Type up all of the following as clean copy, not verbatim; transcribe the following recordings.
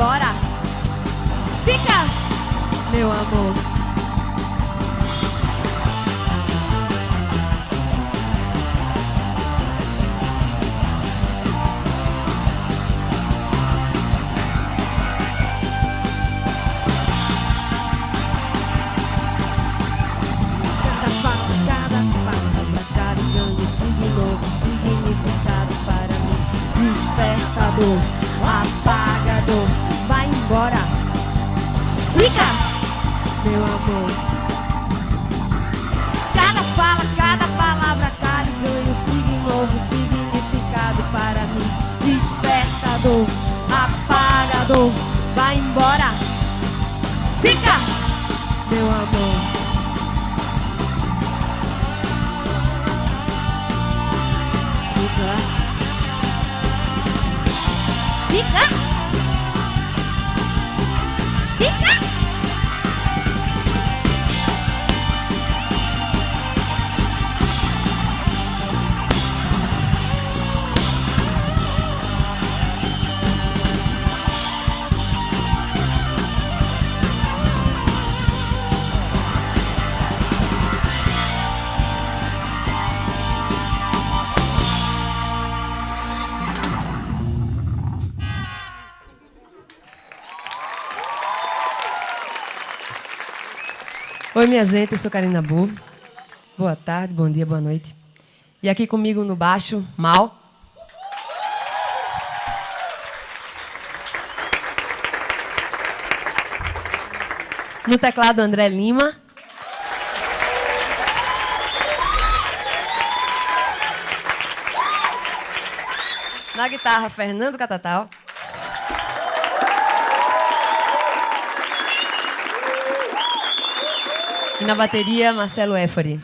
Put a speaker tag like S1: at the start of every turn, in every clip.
S1: embora. Fica, meu amor. Despertador, apagador, vai embora. Fica, meu amor. Cada fala, cada palavra, cada ganho, siga novo significado para mim. Despertador, apagador, vai embora. Fica, meu amor. Fica. Fica! Fica!
S2: Oi, minha gente, eu sou Karina Burr. Boa tarde, bom dia, boa noite. E aqui comigo no baixo, Mal. No teclado, André Lima. Na guitarra, Fernando Catatal. E na bateria, Marcelo Éfori.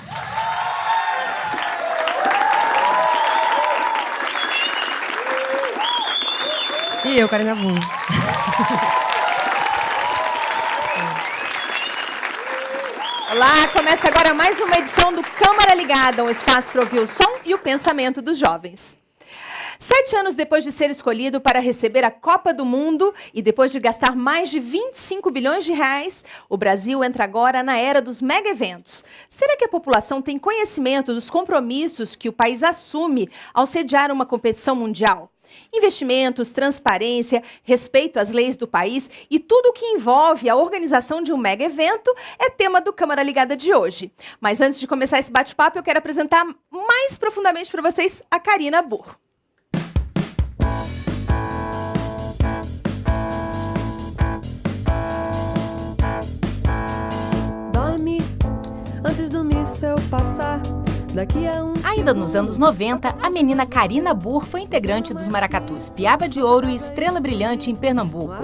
S2: E eu, Karina Burr.
S3: Olá, começa agora mais uma edição do Câmara Ligada, um espaço para ouvir o som e o pensamento dos jovens. 7 anos depois de ser escolhido para receber a Copa do Mundo e depois de gastar mais de 25 bilhões de reais, o Brasil entra agora na era dos mega-eventos. Será que a população tem conhecimento dos compromissos que o país assume ao sediar uma competição mundial? Investimentos, transparência, respeito às leis do país e tudo o que envolve a organização de um mega-evento é tema do Câmara Ligada de hoje. Mas antes de começar esse bate-papo, eu quero apresentar mais profundamente para vocês a Karina Burr.
S2: Antes do míssel passar, daqui a
S4: Ainda nos anos 90, a menina Karina Burr foi integrante dos maracatus Piaba de Ouro e Estrela Brilhante em Pernambuco.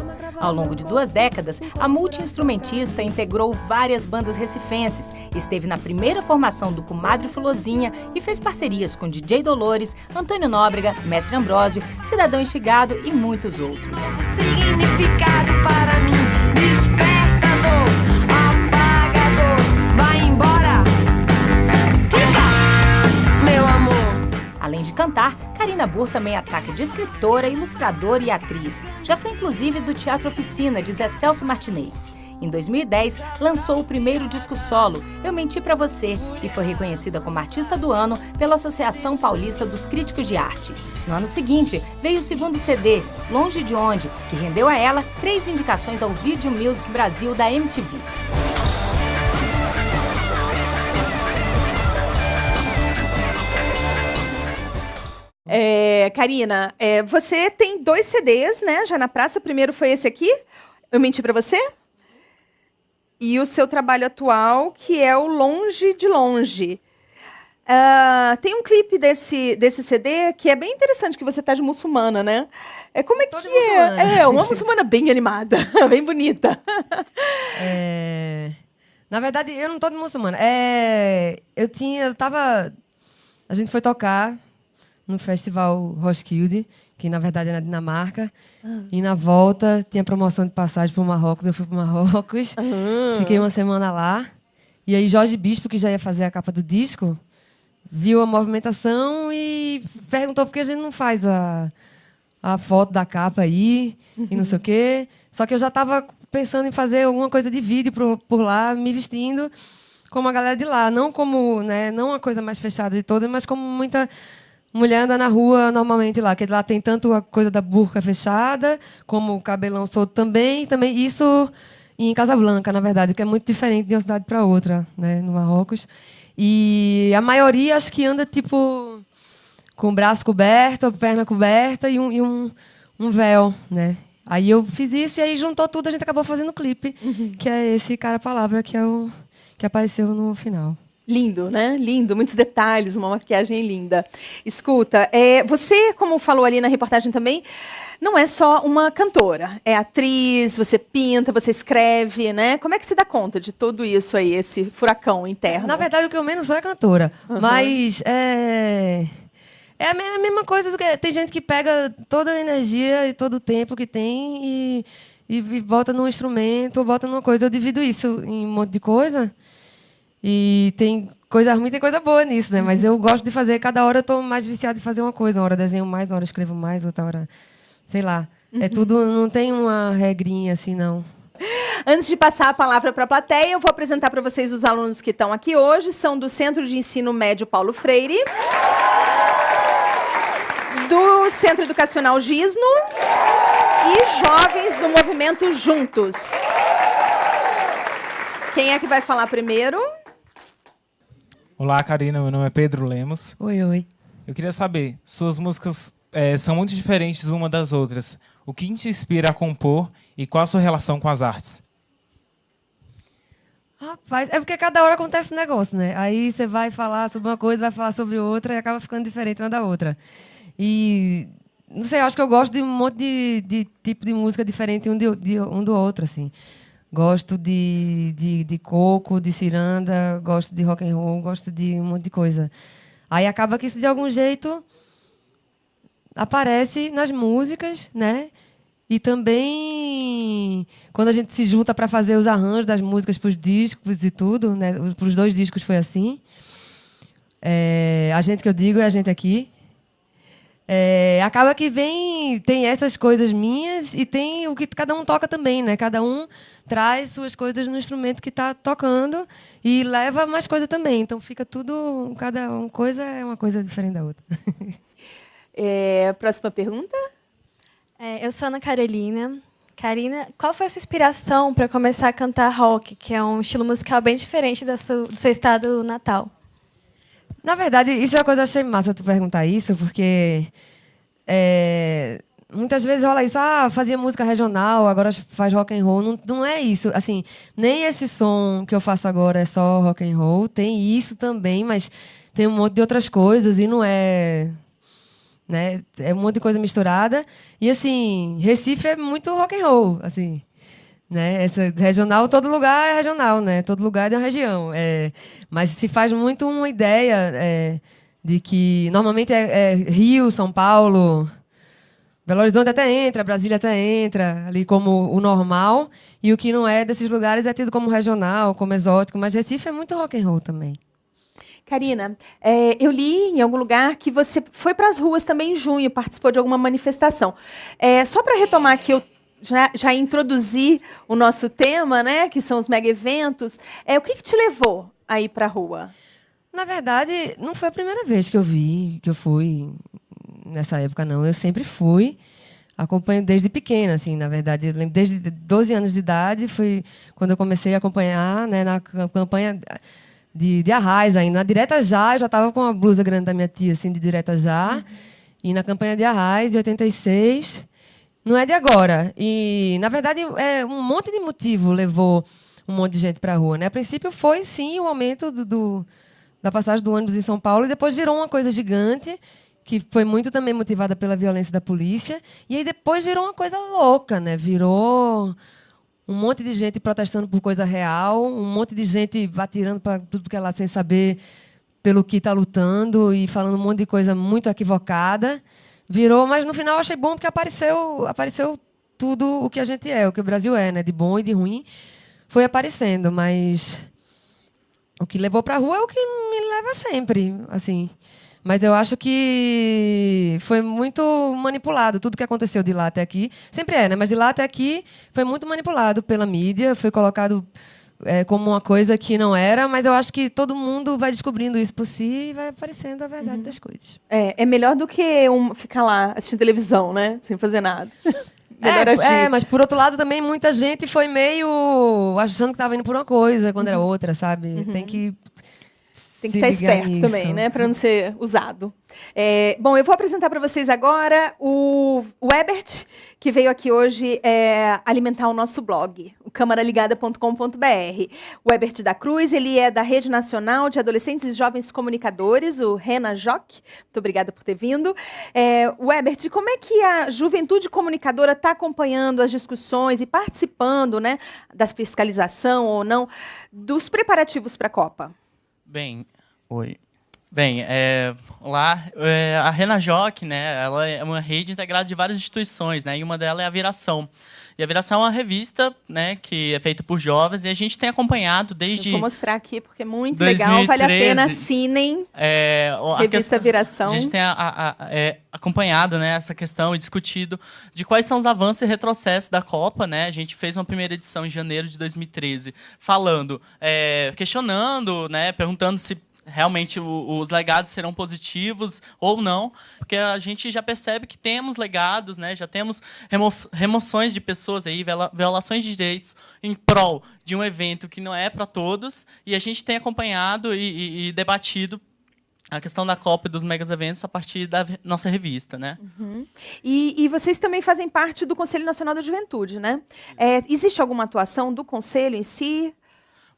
S4: Ao longo de 2 décadas, a multi-instrumentista integrou várias bandas recifenses, esteve na primeira formação do Comadre Fulozinha e fez parcerias com DJ Dolores, Antônio Nóbrega, Mestre Ambrósio, Cidadão Instigado e muitos outros.
S1: Significado para mim, despertador, apagador, vai embora. Fica, meu amor.
S4: Além de cantar, Karina Burr também ataca de escritora, ilustradora e atriz. Já foi inclusive do Teatro Oficina, de Zé Celso Martinez. Em 2010, lançou o primeiro disco solo, Eu Menti Pra Você, e foi reconhecida como Artista do Ano pela Associação Paulista dos Críticos de Arte. No ano seguinte, veio o segundo CD, Longe de Onde, que rendeu a ela 3 indicações ao Video Music Brasil da MTV.
S3: Karina, você tem 2 CDs, né, já na praça. O primeiro foi esse aqui, Eu Menti Pra Você. E o seu trabalho atual, que é o Longe de Longe. Tem um clipe desse CD que é bem interessante, que você está de muçulmana, né? Como é que é? Uma muçulmana bem animada, bem bonita.
S2: Na verdade, eu não estou de muçulmana. A gente foi tocar no festival Roskilde, que na verdade é na Dinamarca. E na volta tinha promoção de passagem para o Marrocos. Eu fui para o Marrocos, fiquei uma semana lá. E aí Jorge Bispo, que já ia fazer a capa do disco, viu a movimentação e perguntou por que a gente não faz a foto da capa aí, e não sei o quê. Só que eu já estava pensando em fazer alguma coisa de vídeo por lá, me vestindo como a galera de lá. Não como, né, não uma coisa mais fechada de todas, mas como muita mulher anda na rua normalmente lá. Que lá tem tanto a coisa da burca fechada, como o cabelão solto também. Também isso em Casablanca, na verdade, que é muito diferente de uma cidade para outra, né, no Marrocos. E a maioria, acho que anda, tipo, com o braço coberto, a perna coberta e um véu, né? Aí eu fiz isso e aí juntou tudo, a gente acabou fazendo o clipe, que é esse Cara Palavra, que é o que apareceu no final.
S3: Lindo, né? Lindo, muitos detalhes, uma maquiagem linda. Escuta, você, como falou ali na reportagem também, não é só uma cantora, é atriz, você pinta, você escreve, né? Como é que se dá conta de tudo isso aí, esse furacão interno?
S2: Na verdade, o que eu menos sou é cantora, mas é a mesma coisa do que tem gente que pega toda a energia e todo o tempo que tem e bota num instrumento, ou bota numa coisa. Eu divido isso em um monte de coisa. E tem coisa ruim, tem coisa boa nisso, né? Mas eu gosto de fazer, cada hora eu estou mais viciada em fazer uma coisa. Uma hora eu desenho mais, uma hora eu escrevo mais, outra hora, sei lá. É tudo, não tem uma regrinha assim, não.
S3: Antes de passar a palavra para a plateia, eu vou apresentar para vocês os alunos que estão aqui hoje. São do Centro de Ensino Médio Paulo Freire, do Centro Educacional Gisno e jovens do Movimento Juntos. Quem é que vai falar primeiro?
S5: Olá, Karina. Meu nome é Pedro Lemos.
S2: Oi.
S5: Eu queria saber, suas músicas são muito diferentes uma das outras. O que te inspira a compor e qual a sua relação com as artes?
S2: Rapaz, é porque cada hora acontece um negócio, né? Aí você vai falar sobre uma coisa, vai falar sobre outra e acaba ficando diferente uma da outra. E, não sei, eu acho que eu gosto de um monte de tipo de música diferente um do outro, assim. Gosto de coco, de ciranda, gosto de rock and roll, gosto de um monte de coisa. Aí acaba que isso, de algum jeito, aparece nas músicas, né? E também, quando a gente se junta para fazer os arranjos das músicas para os discos e tudo, né? Para os 2 discos foi assim. A gente que eu digo é a gente aqui. Acaba que tem essas coisas minhas e tem o que cada um toca também, né? Cada um traz suas coisas no instrumento que está tocando e leva mais coisa também. Então fica tudo, cada uma coisa é uma coisa diferente da outra.
S3: Próxima pergunta?
S6: Eu sou Ana Carolina. Karina, qual foi a sua inspiração para começar a cantar rock, que é um estilo musical bem diferente do seu estado natal?
S2: Na verdade, isso é uma coisa que eu achei massa tu perguntar isso, porque muitas vezes rola isso, fazia música regional, agora faz rock and roll. Não é isso. Assim, nem esse som que eu faço agora é só rock and roll, tem isso também, mas tem um monte de outras coisas e não é... Né? É um monte de coisa misturada. E, assim, Recife é muito rock and roll, assim... Né? Essa regional, todo lugar é regional, né? Todo lugar é uma região. Mas se faz muito uma ideia de que normalmente é Rio, São Paulo, Belo Horizonte até entra, Brasília até entra, ali como o normal, e o que não é desses lugares é tido como regional, como exótico, mas Recife é muito rock and roll também.
S3: Karina, eu li em algum lugar que você foi para as ruas também em junho, participou de alguma manifestação. Só para retomar aqui, eu já introduzi o nosso tema, né, que são os mega eventos. O que te levou a ir para a rua?
S2: Na verdade, não foi a primeira vez que eu fui nessa época, não. Eu sempre fui, acompanho desde pequena, assim, na verdade. Eu lembro, desde 12 anos de idade, foi quando eu comecei a acompanhar, né, na campanha de Arraiz ainda. Na Direta Já, eu já estava com a blusa grande da minha tia, assim, de Direta Já. E na campanha de Arraiz, em 86... Não é de agora. E, na verdade, um monte de motivo levou um monte de gente para a rua, né? A princípio foi, sim, o aumento da passagem do ônibus em São Paulo, e depois virou uma coisa gigante, que foi muito também motivada pela violência da polícia. E aí depois virou uma coisa louca, né? Virou um monte de gente protestando por coisa real, um monte de gente atirando para tudo que é lá sem saber pelo que está lutando e falando um monte de coisa muito equivocada. Virou, mas no final eu achei bom porque apareceu tudo o que a gente é, o que o Brasil é, né? De bom e de ruim, foi aparecendo, mas o que levou para a rua é o que me leva sempre, assim. Mas eu acho que foi muito manipulado. Tudo que aconteceu de lá até aqui. Sempre é, né? Mas de lá até aqui foi muito manipulado pela mídia. Foi colocado como uma coisa que não era. Mas eu acho que todo mundo vai descobrindo isso por si e vai aparecendo a verdade das coisas.
S3: É melhor do que ficar lá assistindo televisão, né? Sem fazer nada. Melhor agir.
S2: Mas por outro lado também muita gente foi meio achando que estava indo por uma coisa quando era outra, sabe? Tem que
S3: estar esperto também, né? Para não ser usado. Bom, eu vou apresentar para vocês agora o Ebert, que veio aqui hoje alimentar o nosso blog, o camaraligada.com.br. O Ebert da Cruz, ele é da Rede Nacional de Adolescentes e Jovens Comunicadores, o RENAJOC. Muito obrigada por ter vindo. O Ebert, como é que a juventude comunicadora está acompanhando as discussões e participando, né, da fiscalização ou não dos preparativos para a Copa?
S7: Bem, oi. Bem, lá, a RENAJOC, né, ela é uma rede integrada de várias instituições, né, e uma delas é a Viração. E a Viração é uma revista, né, que é feita por jovens, e a gente tem acompanhado desde...
S3: Eu vou mostrar aqui, porque é muito 2013, legal, vale a pena, assinem, revista Viração.
S7: A gente tem acompanhado, né, essa questão e discutido de quais são os avanços e retrocessos da Copa, né. A gente fez uma primeira edição em janeiro de 2013, falando, questionando, né, perguntando se realmente os legados serão positivos ou não, porque a gente já percebe que temos legados, né? Já temos remoções de pessoas aí, violações de direitos em prol de um evento que não é para todos, e a gente tem acompanhado e debatido a questão da Copa e dos megas eventos a partir da nossa revista, né?
S3: E vocês também fazem parte do Conselho Nacional da Juventude, né? Existe alguma atuação do Conselho em si?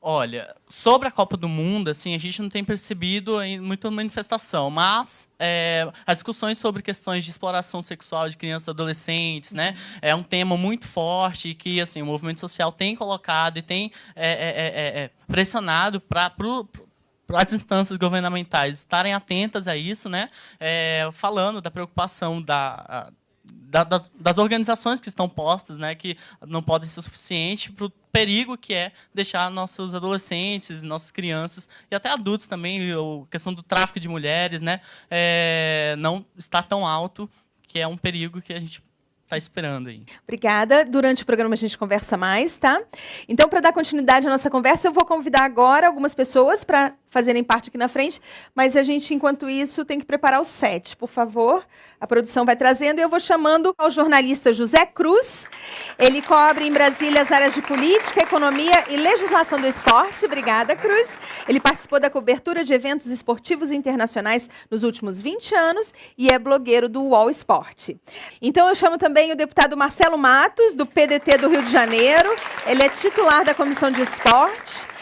S7: Olha, sobre a Copa do Mundo, assim, a gente não tem percebido muita manifestação, mas as discussões sobre questões de exploração sexual de crianças e adolescentes, né, é um tema muito forte e que, assim, o movimento social tem colocado e tem pressionado para as instâncias governamentais estarem atentas a isso, né, falando da preocupação das organizações que estão postas, né, que não podem ser suficientes para o perigo que é deixar nossos adolescentes, nossas crianças e até adultos também, a questão do tráfico de mulheres, né, não está tão alto, que é um perigo que a gente está esperando aí.
S3: Obrigada. Durante o programa a gente conversa mais, tá? Então, para dar continuidade à nossa conversa, eu vou convidar agora algumas pessoas para fazerem parte aqui na frente, mas a gente, enquanto isso, tem que preparar o set, por favor. A produção vai trazendo e eu vou chamando ao jornalista José Cruz. Ele cobre em Brasília as áreas de política, economia e legislação do esporte. Obrigada, Cruz. Ele participou da cobertura de eventos esportivos internacionais nos últimos 20 anos e é blogueiro do UOL Esporte. Então, eu chamo também o deputado Marcelo Matos, do PDT do Rio de Janeiro. Ele é titular da Comissão de Esporte.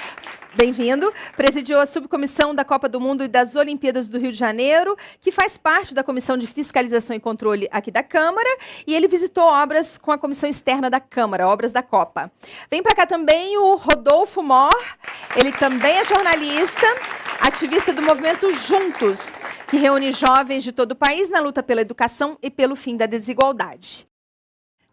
S3: Bem-vindo. Presidiu a subcomissão da Copa do Mundo e das Olimpíadas do Rio de Janeiro, que faz parte da Comissão de Fiscalização e Controle aqui da Câmara, e ele visitou obras com a Comissão Externa da Câmara, obras da Copa. Vem para cá também o Rodolfo Mor, ele também é jornalista, ativista do movimento Juntos, que reúne jovens de todo o país na luta pela educação e pelo fim da desigualdade.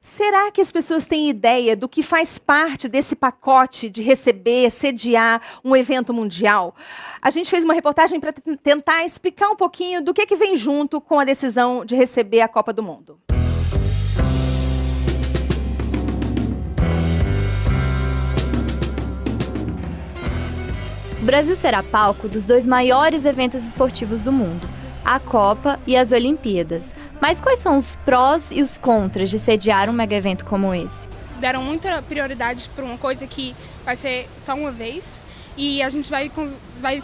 S3: Será que as pessoas têm ideia do que faz parte desse pacote de receber, sediar um evento mundial? A gente fez uma reportagem para tentar explicar um pouquinho do que vem junto com a decisão de receber a Copa do Mundo.
S8: O Brasil será palco dos dois maiores eventos esportivos do mundo, a Copa e as Olimpíadas. Mas quais são os prós e os contras de sediar um mega evento como esse?
S9: Deram muita prioridade para uma coisa que vai ser só uma vez e a gente vai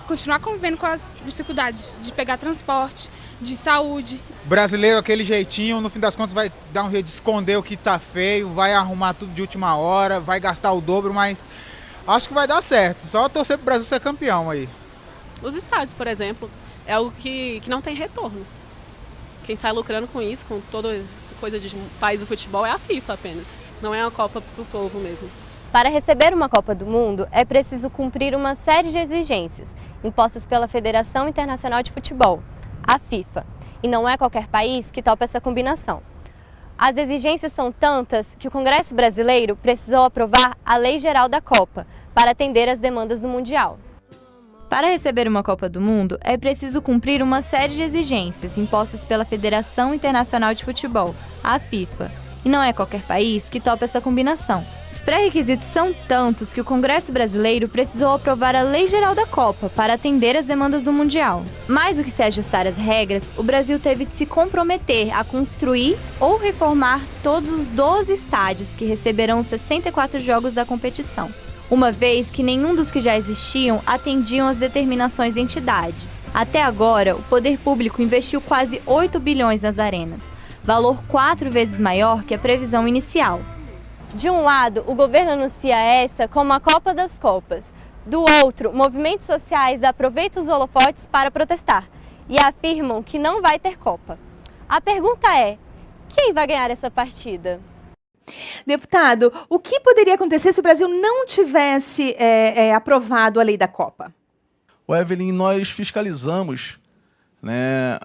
S9: continuar convivendo com as dificuldades de pegar transporte, de saúde.
S10: O brasileiro, aquele jeitinho, no fim das contas vai dar um jeito de esconder o que tá feio, vai arrumar tudo de última hora, vai gastar o dobro, mas acho que vai dar certo. Só torcer pro Brasil ser campeão aí.
S11: Os estádios, por exemplo, é algo que não tem retorno. Quem sai lucrando com isso, com toda essa coisa de país do futebol, é a FIFA apenas. Não é uma Copa para o povo mesmo.
S8: Para receber uma Copa do Mundo, é preciso cumprir uma série de exigências impostas pela Federação Internacional de Futebol, a FIFA. E não é qualquer país que topa essa combinação. As exigências são tantas que o Congresso brasileiro precisou aprovar a Lei Geral da Copa para atender às demandas do Mundial. Para receber uma Copa do Mundo, é preciso cumprir uma série de exigências impostas pela Federação Internacional de Futebol, a FIFA, e não é qualquer país que topa essa combinação. Os pré-requisitos são tantos que o Congresso brasileiro precisou aprovar a Lei Geral da Copa para atender às demandas do Mundial. Mais do que se ajustar às regras, o Brasil teve de se comprometer a construir ou reformar todos os 12 estádios que receberão os 64 jogos da competição, uma vez que nenhum dos que já existiam atendiam às determinações da entidade. Até agora, o poder público investiu quase 8 bilhões nas arenas, valor 4 vezes maior que a previsão inicial.
S12: De um lado, o governo anuncia essa como a Copa das Copas. Do outro, movimentos sociais aproveitam os holofotes para protestar e afirmam que não vai ter Copa. A pergunta é, quem vai ganhar essa partida?
S3: Deputado, o que poderia acontecer se o Brasil não tivesse aprovado a lei da Copa?
S13: Evelyn, nós fiscalizamos, né,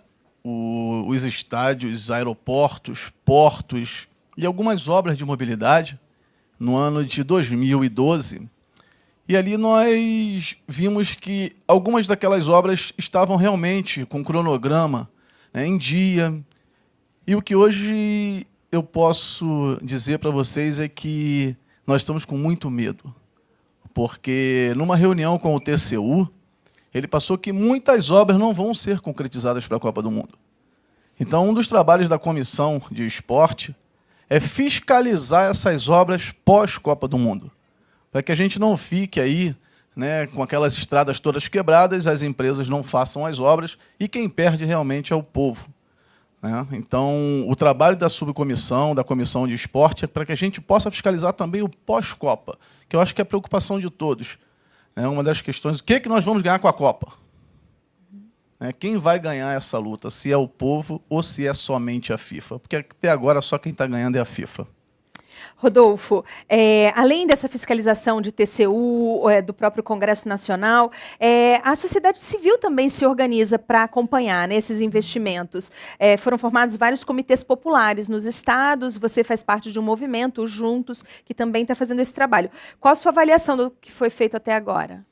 S13: os estádios, aeroportos, portos e algumas obras de mobilidade no ano de 2012. E ali nós vimos que algumas daquelas obras estavam realmente com cronograma, né, em dia. E o que hoje eu posso dizer para vocês é que nós estamos com muito medo. Porque numa reunião com o TCU, ele passou que muitas obras não vão ser concretizadas para a Copa do Mundo. Então, um dos trabalhos da Comissão de Esporte é fiscalizar essas obras pós-Copa do Mundo, para que a gente não fique aí, né, com aquelas estradas todas quebradas, as empresas não façam as obras e quem perde realmente é o povo, né? Então, o trabalho da subcomissão, da Comissão de Esporte, é para que a gente possa fiscalizar também o pós-Copa, que eu acho que é a preocupação de todos. É uma das questões, o que nós vamos ganhar com a Copa? Quem vai ganhar essa luta? Se é o povo ou se é somente a FIFA? Porque até agora só quem está ganhando é a FIFA.
S3: Rodolfo, além dessa fiscalização de TCU, do próprio Congresso Nacional, a sociedade civil também se organiza para acompanhar, né, esses investimentos. Foram formados vários comitês populares nos estados, você faz parte de um movimento, Juntos, que também está fazendo esse trabalho. Qual a sua avaliação do que foi feito até agora?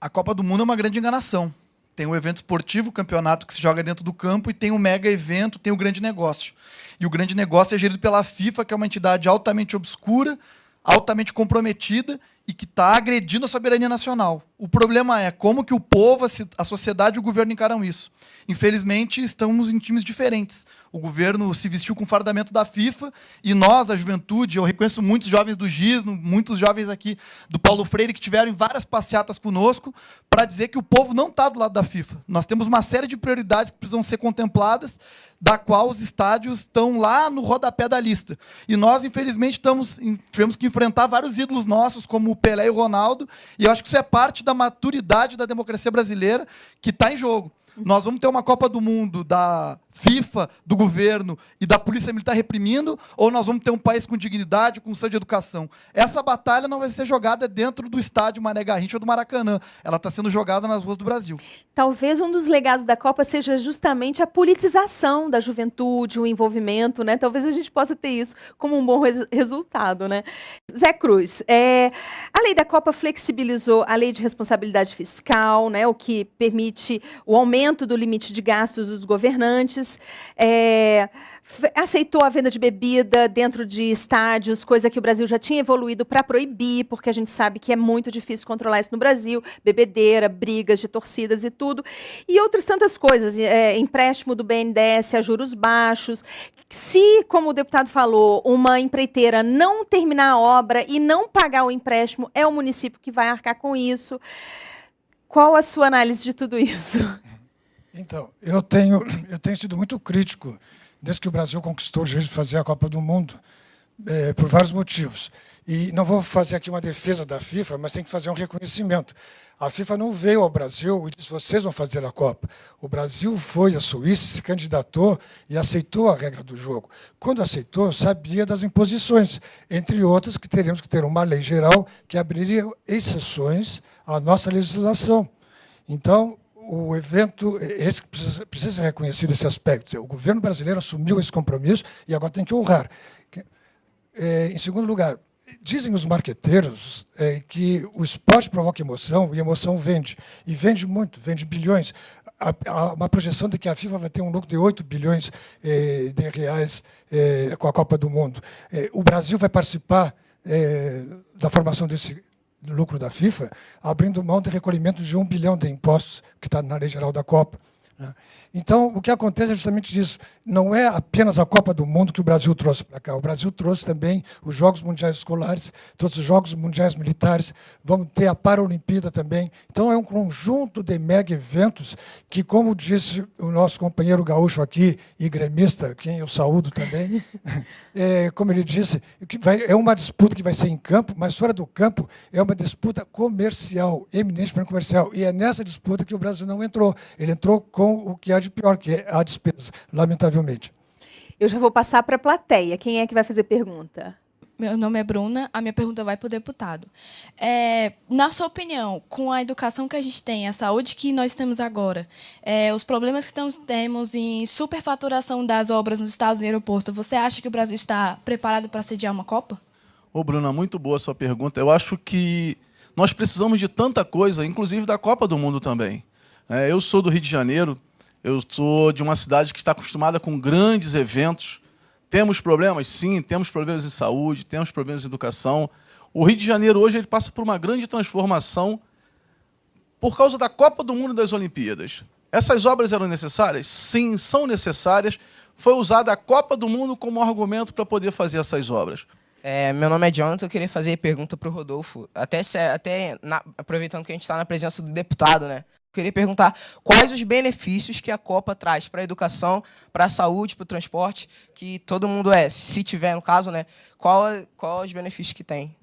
S14: A Copa do Mundo é uma grande enganação. Tem o evento esportivo, o campeonato que se joga dentro do campo, e tem o mega evento, tem o grande negócio. E o grande negócio é gerido pela FIFA, que é uma entidade altamente obscura, altamente comprometida e que está agredindo a soberania nacional. O problema é como que o povo, a sociedade e o governo encaram isso. Infelizmente, estamos em times diferentes. O governo se vestiu com o fardamento da FIFA e nós, a juventude, eu reconheço muitos jovens do GIS, muitos jovens aqui do Paulo Freire que tiveram em várias passeatas conosco para dizer que o povo não está do lado da FIFA. Nós temos uma série de prioridades que precisam ser contempladas, da qual os estádios estão lá no rodapé da lista. E nós, infelizmente, tivemos que enfrentar vários ídolos nossos, como o Pelé e o Ronaldo, e eu acho que isso é parte da maturidade da democracia brasileira que está em jogo. Nós vamos ter uma Copa do Mundo da FIFA, do governo e da Polícia Militar reprimindo, ou nós vamos ter um país com dignidade, com saúde e educação? Essa batalha não vai ser jogada dentro do estádio Mané Garrincha ou do Maracanã. Ela está sendo jogada nas ruas do Brasil. Talvez um dos legados da Copa seja justamente a politização da juventude, o envolvimento, né? Talvez a gente possa ter isso como um bom resultado, né? Zé Cruz, a lei da Copa flexibilizou a lei de responsabilidade fiscal, né? O que permite o aumento do limite de gastos dos governantes, aceitou a venda de bebida dentro de estádios, coisa que o Brasil já tinha evoluído para proibir, porque a gente sabe que é muito difícil controlar isso no Brasil, bebedeira, brigas de torcidas e tudo, e outras tantas coisas, empréstimo do BNDES a juros baixos. Se, como o deputado falou, uma empreiteira não terminar a obra e não pagar o empréstimo, é o município que vai arcar com isso. Qual a sua análise de tudo isso?
S15: Então, eu tenho sido muito crítico desde que o Brasil conquistou o direito de fazer a Copa do Mundo, por vários motivos. E não vou fazer aqui uma defesa da FIFA, mas tem que fazer um reconhecimento. A FIFA não veio ao Brasil e disse, vocês vão fazer a Copa. O Brasil foi à Suíça, se candidatou e aceitou a regra do jogo. Quando aceitou, sabia das imposições, entre outras que teríamos que ter uma lei geral que abriria exceções à nossa legislação. Então, o evento, esse precisa ser reconhecido esse aspecto. O governo brasileiro assumiu esse compromisso e agora tem que honrar. Em segundo lugar, Dizem os marqueteiros que o esporte provoca emoção e emoção vende. E vende muito, vende bilhões. Há uma projeção de que a FIFA vai ter um lucro de 8 bilhões de reais com a Copa do Mundo. O Brasil vai participar da formação desse lucro da FIFA, abrindo mão de recolhimento de 1 bilhão de impostos, que está na Lei Geral da Copa. Então, o que acontece é justamente isso. Não é apenas a Copa do Mundo que o Brasil trouxe para cá. O Brasil trouxe também os Jogos Mundiais Escolares, todos os Jogos Mundiais Militares, vamos ter a Paralimpíada também. Então, é um conjunto de mega eventos que, como disse o nosso companheiro gaúcho aqui, e gremista, quem eu saúdo também, como ele disse, é uma disputa que vai ser em campo, mas fora do campo é uma disputa comercial, eminentemente comercial. E é nessa disputa que o Brasil não entrou. Ele entrou com o que há de pior, que é a despesa, lamentavelmente.
S3: Eu já vou passar para a plateia. Quem é que vai fazer pergunta?
S16: Meu nome é Bruna, a minha pergunta vai para o deputado. Na sua opinião, com a educação que a gente tem, a saúde que nós temos agora, os problemas que temos em superfaturação das obras nos estados e aeroporto, você acha que o Brasil está preparado para sediar uma Copa?
S13: Ô, Bruna, muito boa a sua pergunta. Eu acho que nós precisamos de tanta coisa, inclusive da Copa do Mundo também. Eu sou do Rio de Janeiro, eu sou de uma cidade que está acostumada com grandes eventos. Temos problemas? Sim, temos problemas em saúde, temos problemas em educação. O Rio de Janeiro hoje ele passa por uma grande transformação por causa da Copa do Mundo e das Olimpíadas. Essas obras eram necessárias? Sim, são necessárias. Foi usada a Copa do Mundo como argumento para poder fazer essas obras.
S17: Meu nome é Jonathan, eu queria fazer pergunta para o Rodolfo, aproveitando que a gente está na presença do deputado, né? Eu queria perguntar quais os benefícios que a Copa traz para a educação, para a saúde, para o transporte, que todo mundo se tiver no caso, né? Qual os benefícios que tem?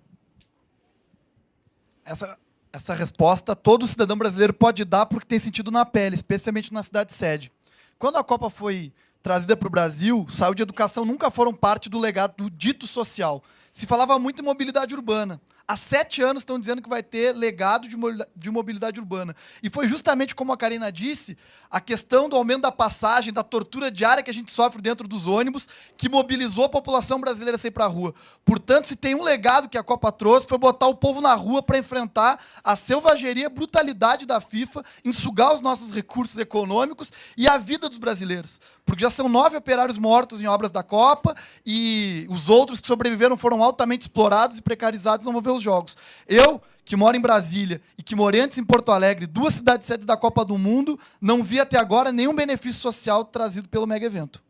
S14: Essa resposta todo cidadão brasileiro pode dar porque tem sentido na pele, especialmente na cidade-sede. Quando a Copa foi trazida para o Brasil, saúde e educação nunca foram parte do legado do dito social. Se falava muito em mobilidade urbana. Há 7 anos estão dizendo que vai ter legado de mobilidade urbana. E foi justamente como a Karina disse, a questão do aumento da passagem, da tortura diária que a gente sofre dentro dos ônibus, que mobilizou a população brasileira a sair para a rua. Portanto, se tem um legado que a Copa trouxe, foi botar o povo na rua para enfrentar a selvageria, a brutalidade da FIFA, em sugar os nossos recursos econômicos e a vida dos brasileiros. Porque já são 9 operários mortos em obras da Copa e os outros que sobreviveram foram altamente explorados e precarizados, não vão ver os jogos. Eu, que moro em Brasília e que morei antes em Porto Alegre, 2 cidades sedes da Copa do Mundo, não vi até agora nenhum benefício social trazido pelo mega evento.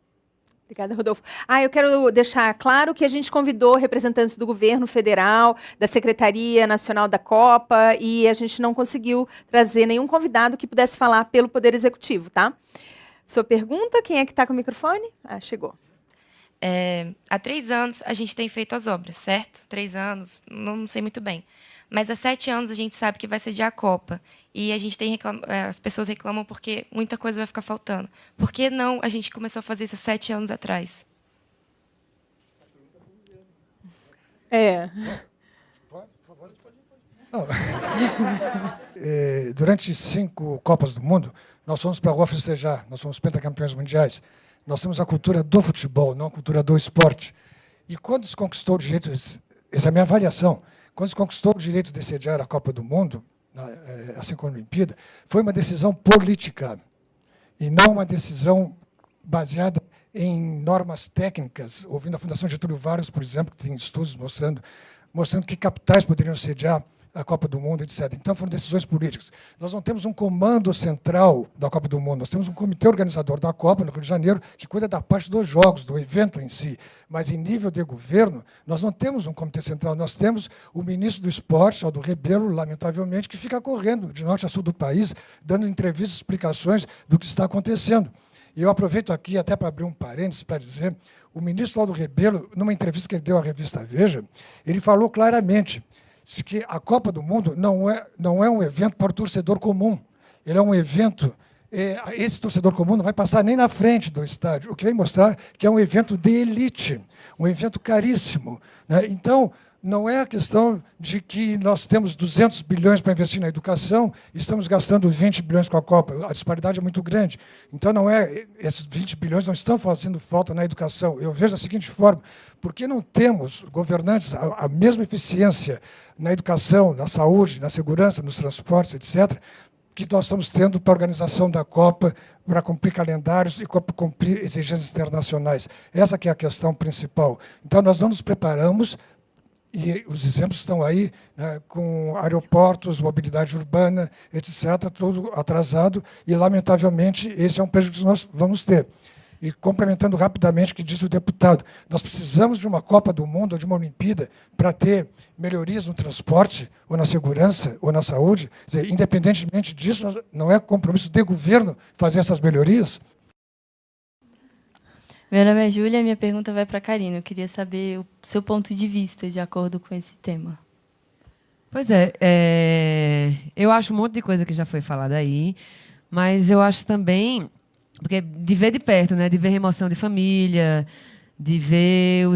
S3: Obrigada, Rodolfo. Eu quero deixar claro que a gente convidou representantes do governo federal, da Secretaria Nacional da Copa, e a gente não conseguiu trazer nenhum convidado que pudesse falar pelo Poder Executivo, tá? Sua pergunta, quem é que está com o microfone? Chegou.
S18: Há 3 anos a gente tem feito as obras, certo? 3 anos, não sei muito bem. Mas há 7 anos a gente sabe que vai sediar a Copa. E a gente tem as pessoas reclamam porque muita coisa vai ficar faltando. Por que não a gente começou a fazer isso há 7 anos atrás?
S15: Durante 5 Copas do Mundo, nós fomos para a rua festejar, nós fomos pentacampeões mundiais. Nós temos a cultura do futebol, não a cultura do esporte. E quando se conquistou o direito, essa é a minha avaliação, quando se conquistou o direito de sediar a Copa do Mundo, assim como a Olimpíada, foi uma decisão política e não uma decisão baseada em normas técnicas. Ouvindo a Fundação Getúlio Vargas, por exemplo, que tem estudos mostrando que capitais poderiam sediar a Copa do Mundo, etc. Então, foram decisões políticas. Nós não temos um comando central da Copa do Mundo, nós temos um comitê organizador da Copa, no Rio de Janeiro, que cuida da parte dos jogos, do evento em si. Mas, em nível de governo, nós não temos um comitê central, nós temos o ministro do Esporte, Aldo Rebelo, lamentavelmente, que fica correndo de norte a sul do país, dando entrevistas, explicações do que está acontecendo. E eu aproveito aqui até para abrir um parênteses para dizer, o ministro Aldo Rebelo, numa entrevista que ele deu à revista Veja, ele falou claramente que a Copa do Mundo não é um evento para o torcedor comum. Ele é um evento, esse torcedor comum não vai passar nem na frente do estádio, o que vem mostrar que é um evento de elite, um evento caríssimo, né? Então, não é a questão de que nós temos 200 bilhões para investir na educação e estamos gastando 20 bilhões com a Copa. A disparidade é muito grande. Então, não é, esses 20 bilhões não estão fazendo falta na educação. Eu vejo da seguinte forma: por que não temos governantes a mesma eficiência na educação, na saúde, na segurança, nos transportes, etc., que nós estamos tendo para a organização da Copa, para cumprir calendários e cumprir exigências internacionais? Essa que é a questão principal. Então, nós não nos preparamos. E os exemplos estão aí, né, com aeroportos, mobilidade urbana, etc., tudo atrasado, e, lamentavelmente, esse é um prejuízo que nós vamos ter. E, complementando rapidamente o que disse o deputado, nós precisamos de uma Copa do Mundo, ou de uma Olimpíada, para ter melhorias no transporte, ou na segurança, ou na saúde. Quer dizer, independentemente disso, não é compromisso do governo fazer essas melhorias?
S16: Meu nome é Júlia, minha pergunta vai para a Karina. Eu queria saber o seu ponto de vista de acordo com esse tema.
S2: Pois é, eu acho um monte de coisa que já foi falada aí, mas eu acho também, porque de ver de perto, né, de ver remoção de família, de ver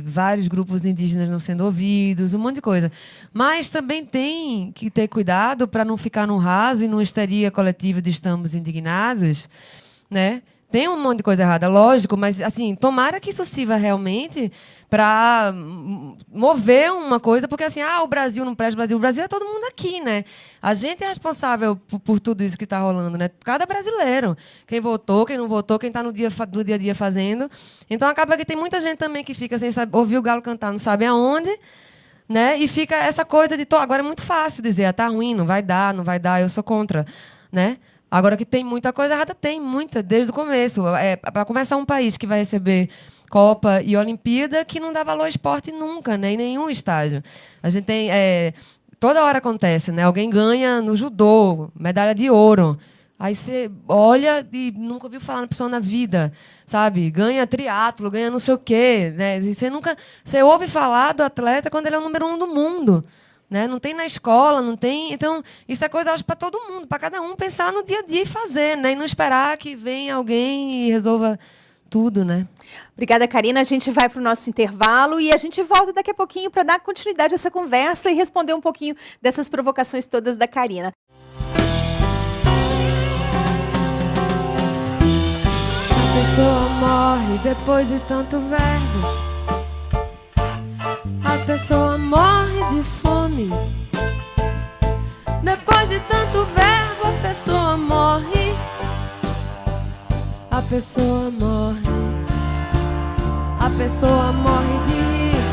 S2: vários grupos indígenas não sendo ouvidos, um monte de coisa. Mas também tem que ter cuidado para não ficar no raso e numa histeria coletiva de estamos indignados, né? Tem um monte de coisa errada, lógico, mas assim, tomara que isso sirva realmente para mover uma coisa, porque assim, o Brasil não presta, o Brasil é todo mundo aqui, né? A gente é responsável por tudo isso que está rolando, né? Cada brasileiro. Quem votou, quem não votou, quem está no dia a dia fazendo. Então acaba que tem muita gente também que fica sem saber, ouvir o galo cantar, não sabe aonde, né? E fica essa coisa de... Agora é muito fácil dizer, tá ruim, não vai dar, eu sou contra, né? Agora que tem muita coisa errada, tem muita, desde o começo. Para começar, um país que vai receber Copa e Olimpíada que não dá valor ao esporte nunca, né, em nenhum estágio. A gente tem... toda hora acontece, né? Alguém ganha no judô, medalha de ouro. Aí você olha e nunca ouviu falar na pessoa na vida, sabe? Ganha triatlo, ganha não sei o quê, né? Você ouve falar do atleta quando ele é o número 1 do mundo. Né? Não tem na escola, não tem... Então, isso é coisa, acho, para todo mundo, para cada um pensar no dia a dia e fazer, né? E não esperar que venha alguém e resolva tudo, né?
S3: Obrigada, Karina. A gente vai para o nosso intervalo e a gente volta daqui a pouquinho para dar continuidade a essa conversa e responder um pouquinho dessas provocações todas da Karina.
S1: A pessoa morre depois de tanto verbo. A pessoa morre de fome. Depois de tanto verbo, a pessoa morre. A pessoa morre. A pessoa morre de rir.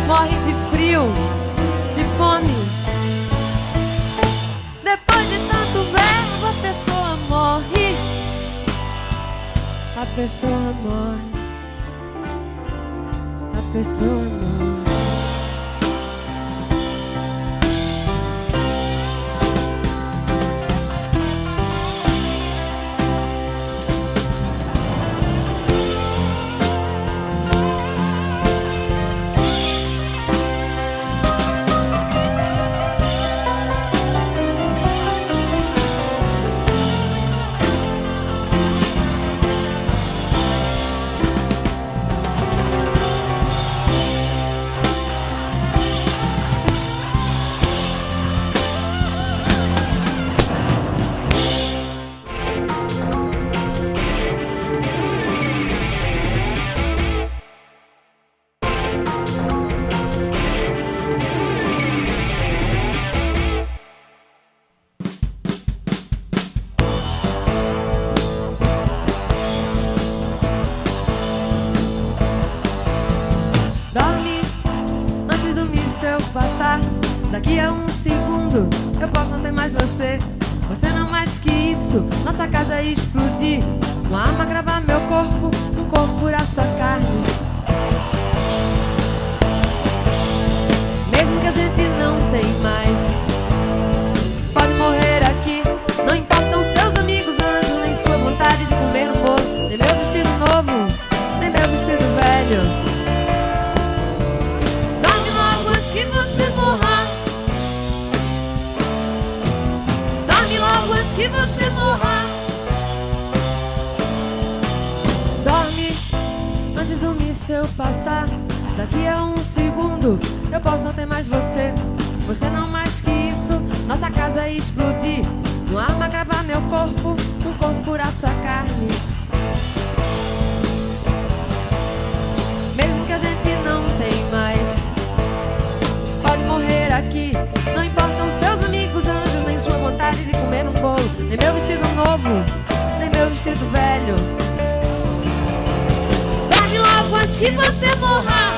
S1: Morre de frio, de fome. Depois de tanto verbo, a pessoa morre. A pessoa morre. A pessoa morre. Daqui a um segundo eu posso não ter mais você. Você não mais que isso. Nossa casa ia explodir. Uma arma cravar meu corpo, um corpo furar sua carne. Mesmo que a gente não tem mais, pode morrer aqui. Não importam seus amigos anjos, nem sua vontade de comer um bolo, nem meu vestido novo, nem meu vestido velho. Dorme logo antes que você morra. Logo antes que você morra. Dorme antes do míssil passar. Daqui a um segundo segundo eu posso não ter mais você. Você não mais que isso, nossa casa ia explodir. Uma arma cravar meu corpo, um corpo furar sua carne. Mesmo que a gente não tem mais, pode morrer aqui. Não importam seus amigos anjos, nem sua vontade de comer um bolo, nem meu vestido novo, nem meu vestido velho. Dorme logo antes que você morra.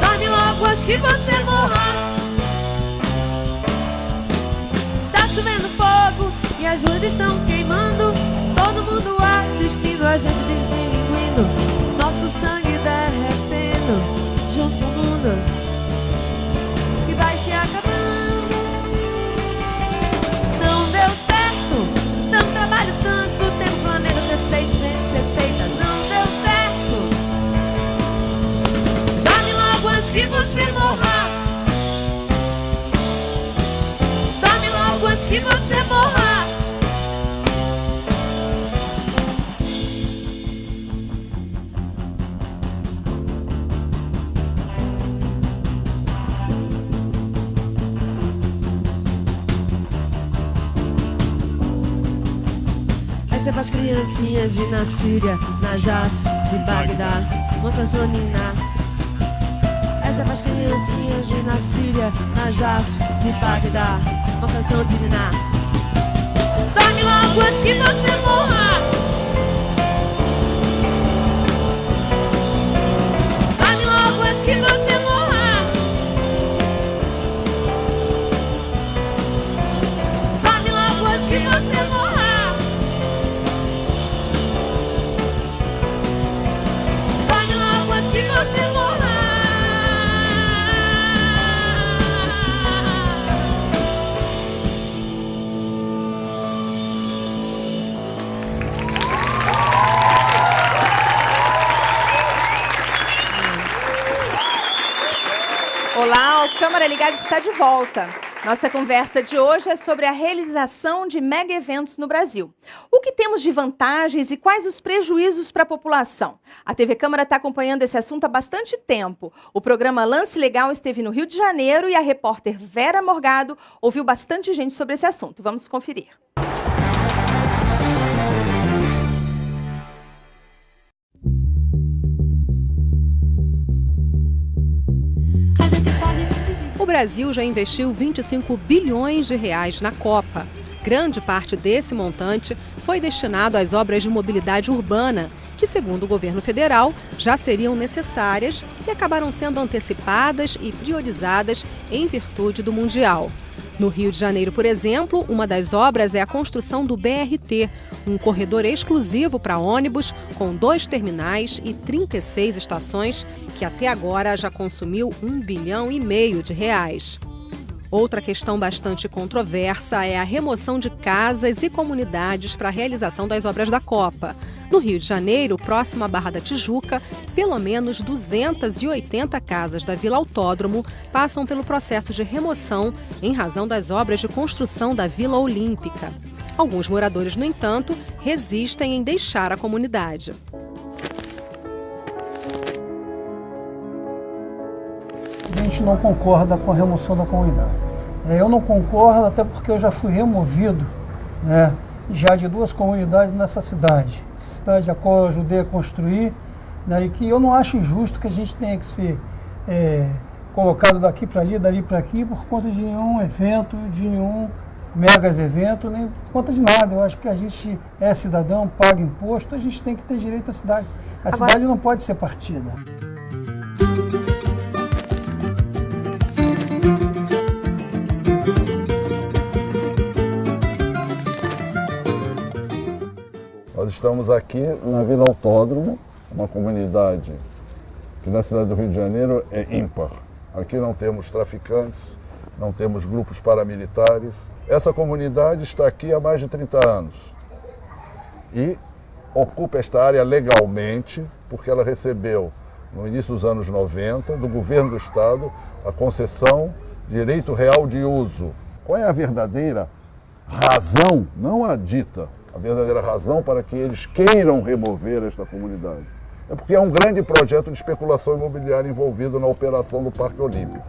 S1: Dorme logo antes que você morra. Está chovendo fogo e as ruas estão queimando. Todo mundo assistindo, a gente desmilinguindo. Nosso sangue derretendo junto com o mundo que vai se acabando. Não deu certo, tanto trabalho, tanto tempo, planeta ser feito, gente ser feita. Não deu certo. Dorme logo antes que você morra. Dorme logo antes que você morra. Essa é pras criancinhas e na Síria, na Jaf, de Bagdá, uma canção niná. Essa é pras criancinhas e na Síria, na Jaf, de Bagdá, uma canção de niná. Dorme logo antes que você morra. Dorme logo antes que você morra. Dorme logo antes que você morra. Que você morra.
S3: Olá, o Câmara Ligada está de volta. Nossa conversa de hoje é sobre a realização de mega eventos no Brasil. O que temos de vantagens e quais os prejuízos para a população? A TV Câmara está acompanhando esse assunto há bastante tempo. O programa Lance Legal esteve no Rio de Janeiro e a repórter Vera Morgado ouviu bastante gente sobre esse assunto. Vamos conferir.
S19: O Brasil já investiu 25 bilhões de reais na Copa. Grande parte desse montante foi destinado às obras de mobilidade urbana, que, segundo o governo federal, já seriam necessárias e acabaram sendo antecipadas e priorizadas em virtude do Mundial. No Rio de Janeiro, por exemplo, uma das obras é a construção do BRT, um corredor exclusivo para ônibus com 2 terminais e 36 estações, que até agora já consumiu R$1,5 bilhão de reais. Outra questão bastante controversa é a remoção de casas e comunidades para a realização das obras da Copa. No Rio de Janeiro, próximo à Barra da Tijuca, pelo menos 280 casas da Vila Autódromo passam pelo processo de remoção em razão das obras de construção da Vila Olímpica. Alguns moradores, no entanto, resistem em deixar a comunidade.
S20: A gente não concorda com a remoção da comunidade. Eu não concordo até porque eu já fui removido, né, já de 2 comunidades nessa cidade. Cidade a qual eu ajudei a construir, né, e que eu não acho injusto que a gente tenha que ser colocado daqui para ali, dali para aqui, por conta de nenhum evento, de nenhum megas evento, nem por conta de nada. Eu acho que a gente é cidadão, paga imposto, a gente tem que ter direito à cidade. A cidade não pode ser partida.
S21: Nós estamos aqui na Vila Autódromo, uma comunidade que na cidade do Rio de Janeiro é ímpar. Aqui não temos traficantes, não temos grupos paramilitares. Essa comunidade está aqui há mais de 30 anos e ocupa esta área legalmente porque ela recebeu, no início dos anos 90, do governo do estado, a concessão de direito real de uso. Qual é a verdadeira razão, não a dita, a verdadeira razão para que eles queiram remover esta comunidade? É porque é um grande projeto de especulação imobiliária envolvido na operação do Parque Olímpico.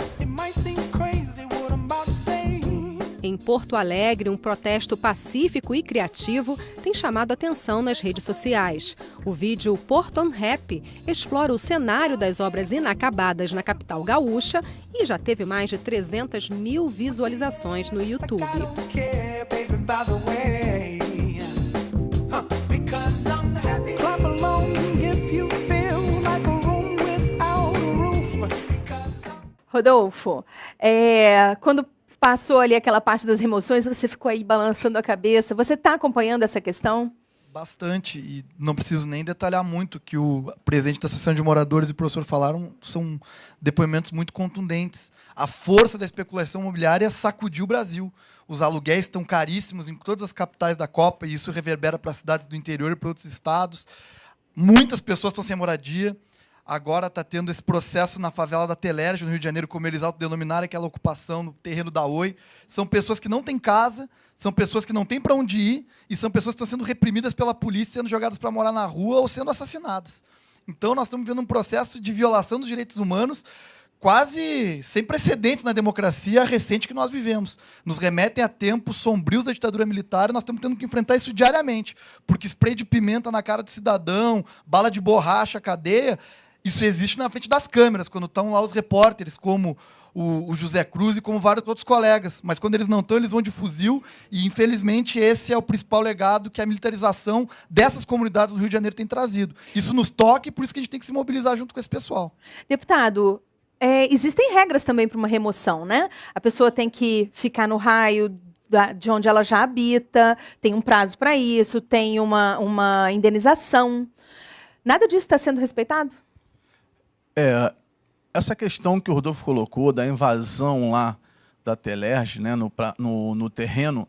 S19: Em Porto Alegre, um protesto pacífico e criativo tem chamado atenção nas redes sociais. O vídeo Porto Unhappy explora o cenário das obras inacabadas na capital gaúcha e já teve mais de 300 mil visualizações no YouTube.
S3: Rodolfo, quando passou ali aquela parte das remoções, você ficou aí balançando a cabeça. Você está acompanhando essa questão?
S14: Bastante, e não preciso nem detalhar muito que o presidente da Associação de Moradores e o professor falaram, são depoimentos muito contundentes. A força da especulação imobiliária sacudiu o Brasil. Os aluguéis estão caríssimos em todas as capitais da Copa, e isso reverbera para as cidades do interior e para outros estados. Muitas pessoas estão sem moradia. Agora está tendo esse processo na favela da Telerge, no Rio de Janeiro, como eles autodenominaram, aquela ocupação no terreno da Oi. São pessoas que não têm casa, são pessoas que não têm para onde ir, e são pessoas que estão sendo reprimidas pela polícia, sendo jogadas para morar na rua ou sendo assassinadas. Então, nós estamos vivendo um processo de violação dos direitos humanos quase sem precedentes na democracia recente que nós vivemos. Nos remetem a tempos sombrios da ditadura militar, e nós estamos tendo que enfrentar isso diariamente, porque spray de pimenta na cara do cidadão, bala de borracha, cadeia, isso existe na frente das câmeras, quando estão lá os repórteres, como o José Cruz e como vários outros colegas. Mas quando eles não estão, eles vão de fuzil, e infelizmente esse é o principal legado que a militarização dessas comunidades do Rio de Janeiro tem trazido. Isso nos toca, e por isso que a gente tem que se mobilizar junto com esse pessoal.
S3: Deputado, existem regras também para uma remoção, né? A pessoa tem que ficar no raio de onde ela já habita, tem um prazo para isso, tem uma indenização. Nada disso está sendo respeitado?
S13: Essa questão que o Rodolfo colocou da invasão lá da Telerge, né, no terreno,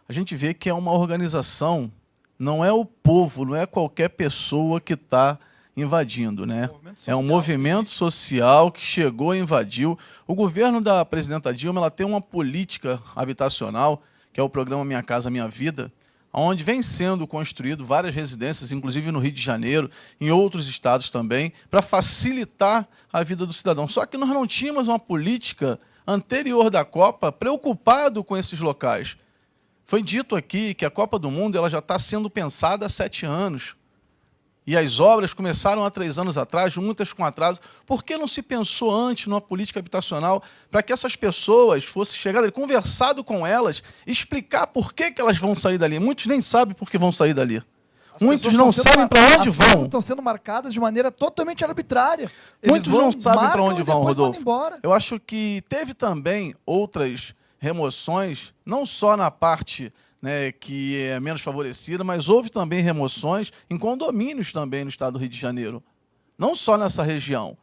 S13: a gente vê que é uma organização, não é o povo, não é qualquer pessoa que está invadindo, né? É um movimento social que chegou e invadiu. O governo da presidenta Dilma, ela tem uma política habitacional, que é o programa Minha Casa Minha Vida, onde vem sendo construído várias residências, inclusive no Rio de Janeiro, em outros estados também, para facilitar a vida do cidadão. Só que nós não tínhamos uma política anterior da Copa preocupado com esses locais. Foi dito aqui que a Copa do Mundo ela já está sendo pensada há 7 anos. E as obras começaram há 3 anos atrás, muitas com atraso. Por que não se pensou antes numa política habitacional para que essas pessoas fossem chegar ali, conversado com elas, explicar por que elas vão sair dali? Muitos nem sabem por que vão sair dali. Muitos não sabem para onde vão.
S14: As estão sendo marcadas de maneira totalmente arbitrária.
S13: Muitos não sabem para onde vão, Rodolfo. Eu acho que teve também outras remoções, não só na parte, né, que é menos favorecida, mas houve também remoções em condomínios também no estado do Rio de Janeiro, não só nessa região.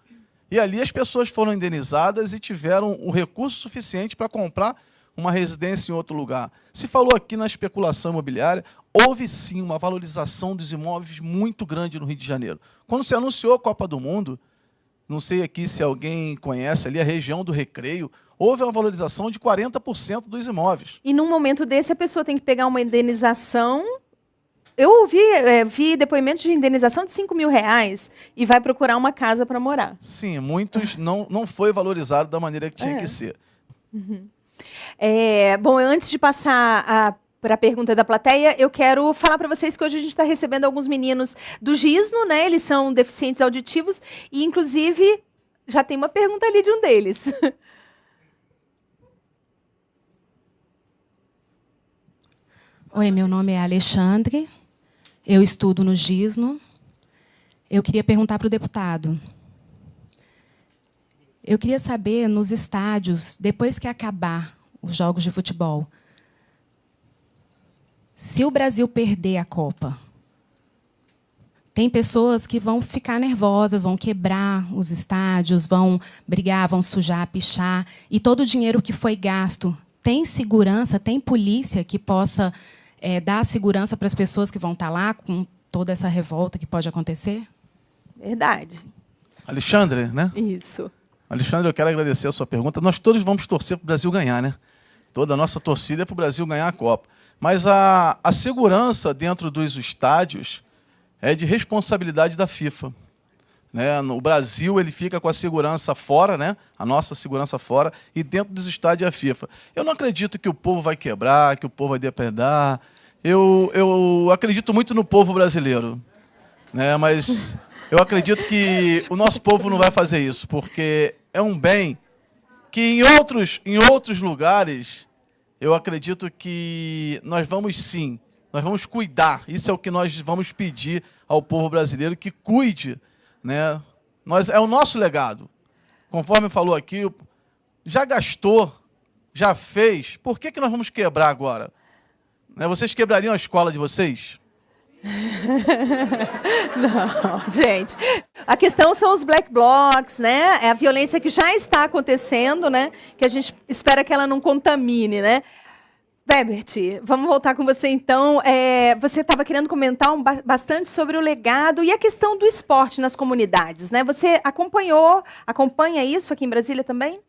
S13: E ali as pessoas foram indenizadas e tiveram o recurso suficiente para comprar uma residência em outro lugar. Se falou aqui na especulação imobiliária, houve sim uma valorização dos imóveis muito grande no Rio de Janeiro. Quando se anunciou a Copa do Mundo, não sei aqui se alguém conhece ali a região do Recreio, houve uma valorização de 40% dos imóveis.
S3: E num momento desse, a pessoa tem que pegar uma indenização. Eu vi depoimentos de indenização de R$5.000 e vai procurar uma casa para morar.
S13: Sim, muitos não foi valorizado da maneira que tinha que ser.
S3: Uhum. Bom, antes de passar para a pergunta da plateia, eu quero falar para vocês que hoje a gente está recebendo alguns meninos do Gisno, né? Eles são deficientes auditivos e, inclusive, já tem uma pergunta ali de um deles.
S4: Oi, meu nome é Alexandre, eu estudo no Gisno. Eu queria perguntar para o deputado. Eu queria saber, nos estádios, depois que acabar os jogos de futebol, se o Brasil perder a Copa, tem pessoas que vão ficar nervosas, vão quebrar os estádios, vão brigar, vão sujar, pichar, e todo o dinheiro que foi gasto, tem segurança, tem polícia que possa dar segurança para as pessoas que vão estar lá com toda essa revolta que pode acontecer?
S3: Verdade.
S13: Alexandre, né?
S3: Isso.
S13: Alexandre, eu quero agradecer a sua pergunta. Nós todos vamos torcer para o Brasil ganhar, né? Toda a nossa torcida é para o Brasil ganhar a Copa. Mas a segurança dentro dos estádios é de responsabilidade da FIFA. né? No Brasil, ele fica com a segurança fora, né? A nossa segurança fora, e dentro dos estádios a FIFA. Eu não acredito que o povo vai quebrar, que o povo vai depredar. Eu acredito muito no povo brasileiro, né? Mas eu acredito que o nosso povo não vai fazer isso, porque é um bem que em outros lugares, eu acredito que nós vamos sim, nós vamos cuidar. Isso é o que nós vamos pedir ao povo brasileiro, que cuide, né? É o nosso legado. Conforme falou aqui, já gastou, já fez, por que nós vamos quebrar agora? Né? Vocês quebrariam a escola de vocês?
S3: Não, gente. A questão são os black blocs, né? É a violência que já está acontecendo, né? Que a gente espera que ela não contamine, né? Webert, vamos voltar com você então. Você estava querendo comentar bastante sobre o legado e a questão do esporte nas comunidades, né? Você acompanha isso aqui em Brasília também?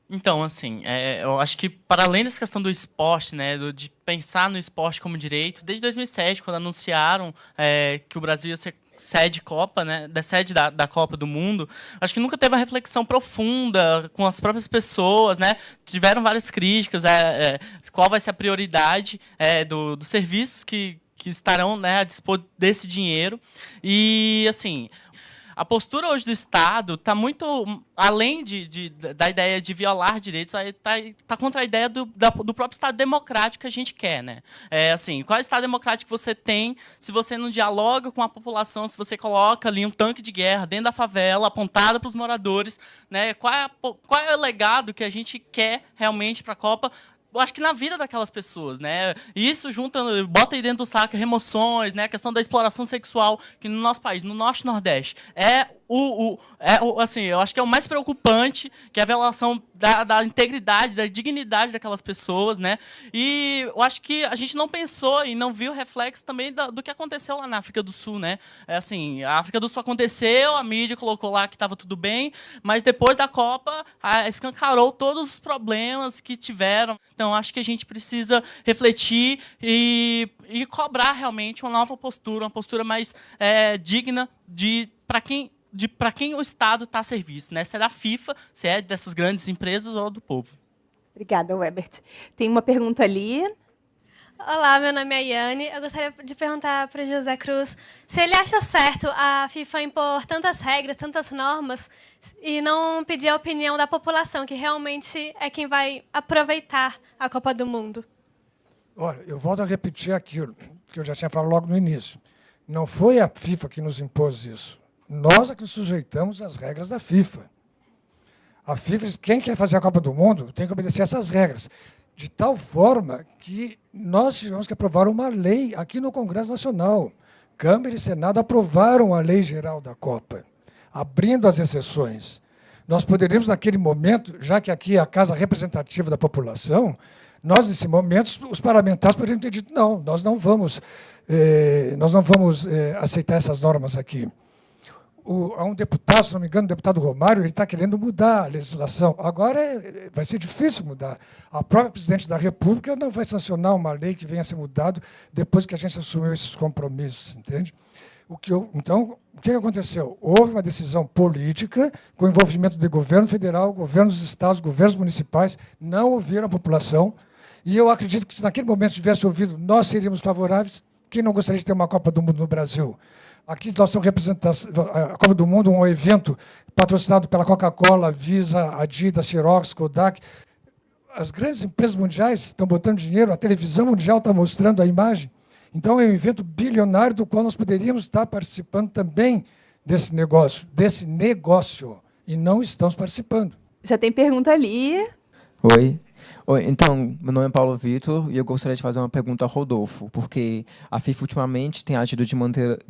S7: Então, assim, eu acho que para além dessa questão do esporte, né, de pensar no esporte como direito, desde 2007, quando anunciaram que o Brasil ia ser sede Copa, né, sede da Copa do Mundo, acho que nunca teve uma reflexão profunda com as próprias pessoas, né? Tiveram várias críticas, qual vai ser a prioridade dos serviços que estarão, né, a dispor desse dinheiro. E, assim, a postura hoje do Estado está muito além da ideia de violar direitos, está contra a ideia do próprio Estado democrático que a gente quer, né? Assim, qual é o Estado democrático que você tem se você não dialoga com a população, se você coloca ali um tanque de guerra dentro da favela, apontado para os moradores, né? Qual é o legado que a gente quer realmente para a Copa? Eu acho que na vida daquelas pessoas, né? Isso bota aí dentro do saco remoções, né? A questão da exploração sexual, que no nosso país, no Norte e Nordeste, assim, eu acho que é o mais preocupante, que é a violação da integridade, da dignidade daquelas pessoas, né? E eu acho que a gente não pensou e não viu reflexo também do que aconteceu lá na África do Sul, né? Assim, a África do Sul aconteceu, a mídia colocou lá que estava tudo bem, mas depois da Copa escancarou todos os problemas que tiveram. Então, acho que a gente precisa refletir e cobrar realmente uma nova postura, uma postura mais digna para quem o Estado está a serviço, né? Se é da FIFA, se é dessas grandes empresas ou do povo.
S3: Obrigada, Webert. Tem uma pergunta ali.
S6: Olá, meu nome é Yane. Eu gostaria de perguntar para o José Cruz se ele acha certo a FIFA impor tantas regras, tantas normas e não pedir a opinião da população, que realmente é quem vai aproveitar a Copa do Mundo.
S15: Olha, eu volto a repetir aquilo que eu já tinha falado logo no início. Não foi a FIFA que nos impôs isso. Nós é que nos sujeitamos às regras da FIFA. A FIFA, quem quer fazer a Copa do Mundo, tem que obedecer essas regras. De tal forma que nós tivemos que aprovar uma lei aqui no Congresso Nacional. Câmara e Senado aprovaram a Lei Geral da Copa, abrindo as exceções. Nós poderíamos, naquele momento, já que aqui é a casa representativa da população, nós, nesse momento, os parlamentares poderiam ter dito, não, nós não vamos aceitar essas normas aqui. Há um deputado, se não me engano, o deputado Romário, ele está querendo mudar a legislação. Agora vai ser difícil mudar. A própria presidente da República não vai sancionar uma lei que venha a ser mudada depois que a gente assumiu esses compromissos, entende? Então, o que aconteceu? Houve uma decisão política com envolvimento do governo federal, governos dos estados, governos municipais, não ouviram a população, e eu acredito que se naquele momento tivesse ouvido, nós seríamos favoráveis. Quem não gostaria de ter uma Copa do Mundo no Brasil? Aqui nós estamos representando a Copa do Mundo, um evento patrocinado pela Coca-Cola, Visa, Adidas, Xerox, Kodak. As grandes empresas mundiais estão botando dinheiro, a televisão mundial está mostrando a imagem. Então, é um evento bilionário do qual nós poderíamos estar participando também desse negócio, e não estamos participando.
S3: Já tem pergunta ali.
S5: Oi. Então, meu nome é Paulo Vitor e eu gostaria de fazer uma pergunta ao Rodolfo, porque a FIFA ultimamente tem agido de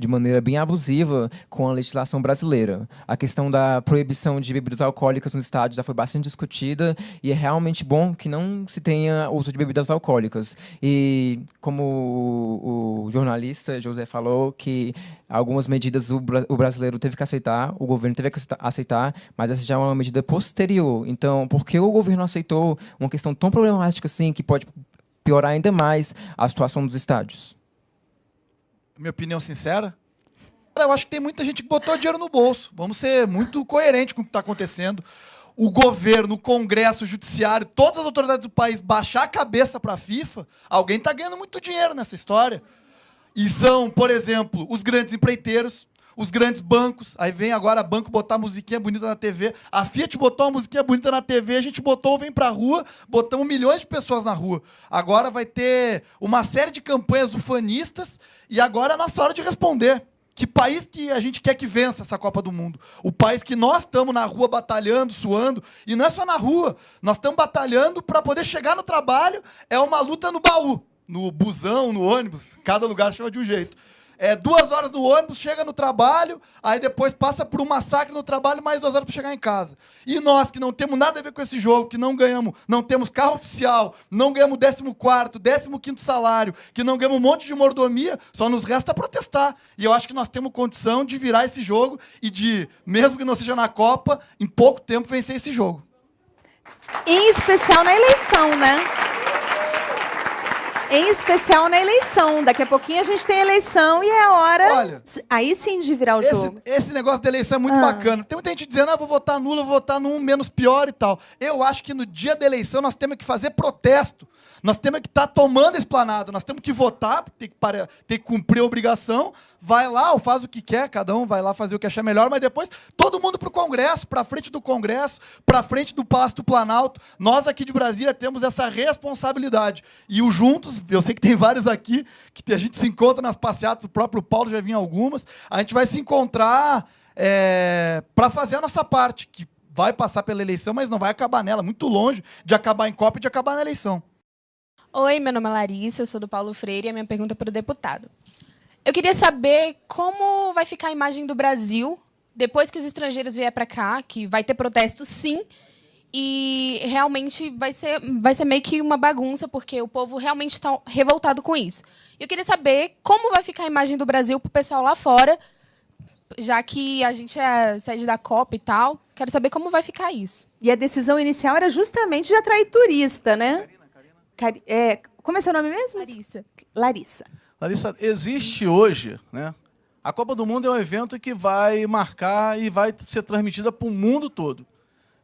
S5: maneira bem abusiva com a legislação brasileira. A questão da proibição de bebidas alcoólicas nos estádios já foi bastante discutida e é realmente bom que não se tenha uso de bebidas alcoólicas. E como o jornalista José falou, que algumas medidas o brasileiro teve que aceitar, o governo teve que aceitar, mas essa já é uma medida posterior. Então, por que o governo aceitou uma questão tão problemática assim, que pode piorar ainda mais a situação dos estádios?
S14: Minha opinião sincera? Eu acho que tem muita gente que botou dinheiro no bolso. Vamos ser muito coerentes com o que está acontecendo. O governo, o Congresso, o Judiciário, todas as autoridades do país baixar a cabeça para a FIFA, alguém está ganhando muito dinheiro nessa história. E são, por exemplo, os grandes empreiteiros, os grandes bancos. Aí vem agora banco botar musiquinha bonita na TV. A Fiat botou uma musiquinha bonita na TV, a gente botou o Vem Pra Rua, botamos milhões de pessoas na rua. Agora vai ter uma série de campanhas ufanistas e agora é a nossa hora de responder. Que país que a gente quer que vença essa Copa do Mundo? O país que nós estamos na rua batalhando, suando, e não é só na rua, nós estamos batalhando para poder chegar no trabalho, é uma luta no baú, no busão, no ônibus, cada lugar chama de um jeito. 2 horas no ônibus, chega no trabalho, aí depois passa por um massacre no trabalho, mais 2 horas para chegar em casa. E nós, que não temos nada a ver com esse jogo, que não ganhamos, não temos carro oficial, não ganhamos 14º, 15º salário, que não ganhamos um monte de mordomia, só nos resta protestar. E eu acho que nós temos condição de virar esse jogo e de, mesmo que não seja na Copa, em pouco tempo vencer esse jogo.
S3: Em especial na eleição, né? Em especial na eleição. Daqui a pouquinho a gente tem eleição e é hora,
S14: olha,
S3: aí sim, de virar o jogo.
S14: Esse negócio da eleição é muito bacana. Tem muita gente dizendo, vou votar nulo, vou votar num menos pior e tal. Eu acho que no dia da eleição nós temos que fazer protesto. Nós temos que estar tomando a esplanada. Nós temos que votar, tem que cumprir a obrigação. Vai lá ou faz o que quer, cada um vai lá fazer o que achar melhor, mas depois todo mundo para o Congresso, para frente do Congresso, para frente do Palácio do Planalto. Nós aqui de Brasília temos essa responsabilidade. E o Juntos, eu sei que tem vários aqui, que a gente se encontra nas passeatas, o próprio Paulo já vinha algumas, a gente vai se encontrar para fazer a nossa parte, que vai passar pela eleição, mas não vai acabar nela, muito longe de acabar em Copa e de acabar na eleição.
S9: Oi, meu nome é Larissa, eu sou do Paulo Freire e a minha pergunta é para o deputado. Eu queria saber como vai ficar a imagem do Brasil depois que os estrangeiros vier para cá, que vai ter protesto sim, e realmente vai ser meio que uma bagunça, porque o povo realmente está revoltado com isso. Eu queria saber como vai ficar a imagem do Brasil para o pessoal lá fora, já que a gente é sede da Copa e tal. Quero saber como vai ficar isso.
S3: E a decisão inicial era justamente de atrair turista, né? Como é seu nome mesmo? Larissa.
S13: Larissa, existe hoje, né? A Copa do Mundo é um evento que vai marcar e vai ser transmitida para o mundo todo.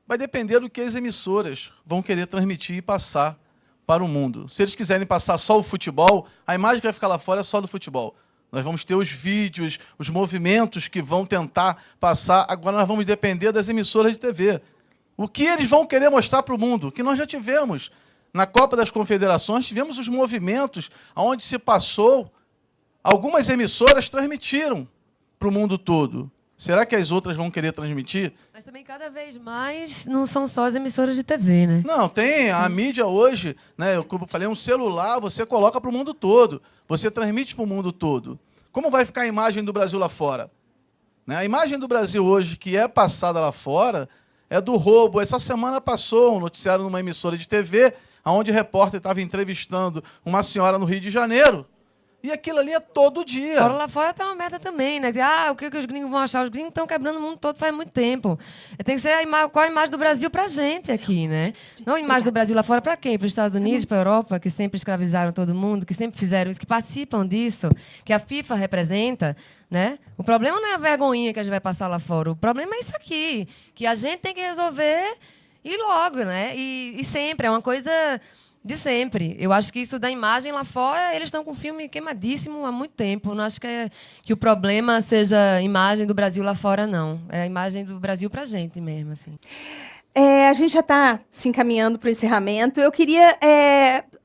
S13: Vai depender do que as emissoras vão querer transmitir e passar para o mundo. Se eles quiserem passar só o futebol, a imagem que vai ficar lá fora é só do futebol. Nós vamos ter os vídeos, os movimentos que vão tentar passar. Agora nós vamos depender das emissoras de TV. O que eles vão querer mostrar para o mundo? Que nós já tivemos. Na Copa das Confederações, tivemos os movimentos onde se passou, algumas emissoras transmitiram para o mundo todo. Será que as outras vão querer transmitir?
S2: Mas também, cada vez mais, não são só as emissoras de TV, né?
S13: Não, tem a mídia hoje, né? Como eu falei, um celular, você coloca para o mundo todo. Você transmite para o mundo todo. Como vai ficar a imagem do Brasil lá fora? Né? A imagem do Brasil hoje, que é passada lá fora, é do roubo. Essa semana passou um noticiário numa emissora de TV, onde o repórter estava entrevistando uma senhora no Rio de Janeiro, e aquilo ali é todo dia.
S2: Fora lá fora tá uma merda também, né? O que os gringos vão achar? Os gringos estão quebrando o mundo todo faz muito tempo. Tem que ser qual a imagem do Brasil pra gente aqui, né? Não a imagem do Brasil lá fora pra quem? Para os Estados Unidos, pra Europa, que sempre escravizaram todo mundo, que sempre fizeram isso, que participam disso, que a FIFA representa, né? O problema não é a vergonhinha que a gente vai passar lá fora, o problema é isso aqui, que a gente tem que resolver e logo, né? E sempre, é uma coisa de sempre. Eu acho que isso da imagem lá fora, eles estão com o filme queimadíssimo há muito tempo. Não acho que o problema seja a imagem do Brasil lá fora, não. É a imagem do Brasil pra gente mesmo, assim.
S3: A gente já está se encaminhando para o encerramento. Eu queria...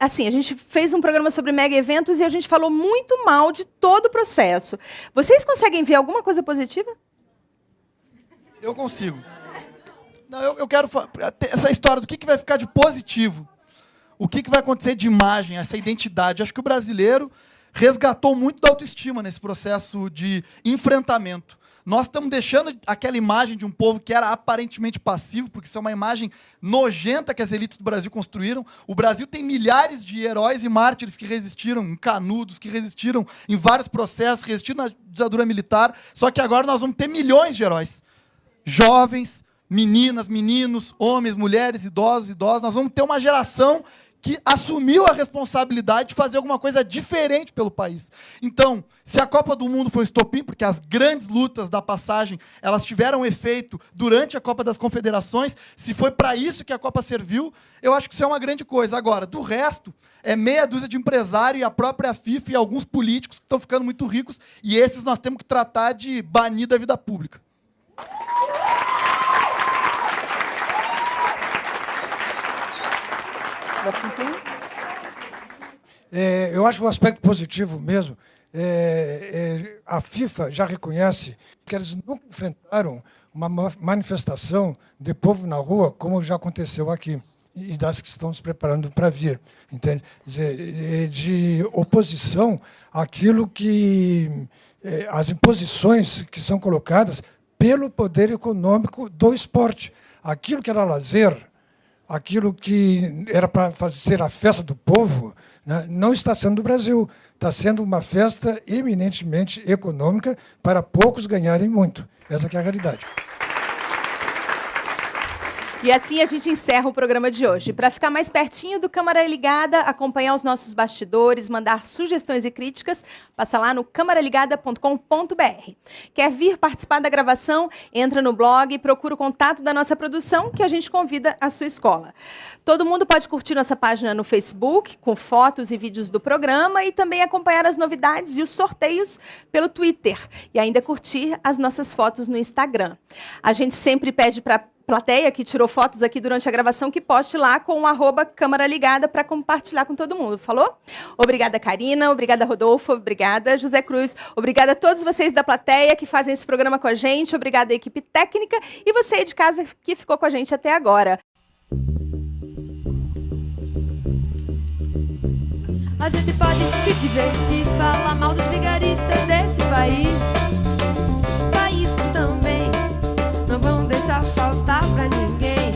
S3: a gente fez um programa sobre mega eventos e a gente falou muito mal de todo o processo. Vocês conseguem ver alguma coisa positiva?
S14: Eu consigo. Não, eu quero essa história do que vai ficar de positivo. O que vai acontecer de imagem, essa identidade. Acho que o brasileiro resgatou muito da autoestima nesse processo de enfrentamento. Nós estamos deixando aquela imagem de um povo que era aparentemente passivo, porque isso é uma imagem nojenta que as elites do Brasil construíram. O Brasil tem milhares de heróis e mártires que resistiram em Canudos, que resistiram em vários processos, resistiram na ditadura militar. Só que agora nós vamos ter milhões de heróis. Jovens, meninas, meninos, homens, mulheres, idosos, idosas. Nós vamos ter uma geração que assumiu a responsabilidade de fazer alguma coisa diferente pelo país. Então, se a Copa do Mundo foi estopim, porque as grandes lutas da passagem elas tiveram efeito durante a Copa das Confederações, se foi para isso que a Copa serviu, eu acho que isso é uma grande coisa. Agora, do resto, é meia dúzia de empresário e a própria FIFA e alguns políticos que estão ficando muito ricos, e esses nós temos que tratar de banir da vida pública.
S15: Eu acho um aspecto positivo mesmo. A FIFA já reconhece que eles nunca enfrentaram uma manifestação de povo na rua, como já aconteceu aqui, e das que estão se preparando para vir, entende? De oposição àquilo que as imposições que são colocadas pelo poder econômico do esporte. Aquilo que era lazer, aquilo que era para fazer a festa do povo, né, não está sendo do Brasil. Está sendo uma festa eminentemente econômica para poucos ganharem muito. Essa que é a realidade.
S3: E assim a gente encerra o programa de hoje. Para ficar mais pertinho do Câmara Ligada, acompanhar os nossos bastidores, mandar sugestões e críticas, passa lá no camaraligada.com.br. Quer vir participar da gravação? Entra no blog, procura o contato da nossa produção, que a gente convida a sua escola. Todo mundo pode curtir nossa página no Facebook, com fotos e vídeos do programa, e também acompanhar as novidades e os sorteios pelo Twitter. E ainda curtir as nossas fotos no Instagram. A gente sempre pede para plateia que tirou fotos aqui durante a gravação que poste lá com o @Câmara Ligada para compartilhar com todo mundo. Falou? Obrigada, Karina. Obrigada, Rodolfo. Obrigada, José Cruz. Obrigada a todos vocês da plateia que fazem esse programa com a gente. Obrigada à equipe técnica e você aí de casa que ficou com a gente até agora.
S1: A gente pode se divertir, falar mal dos vigaristas desse país. Países também não vão deixar faltar pra ninguém.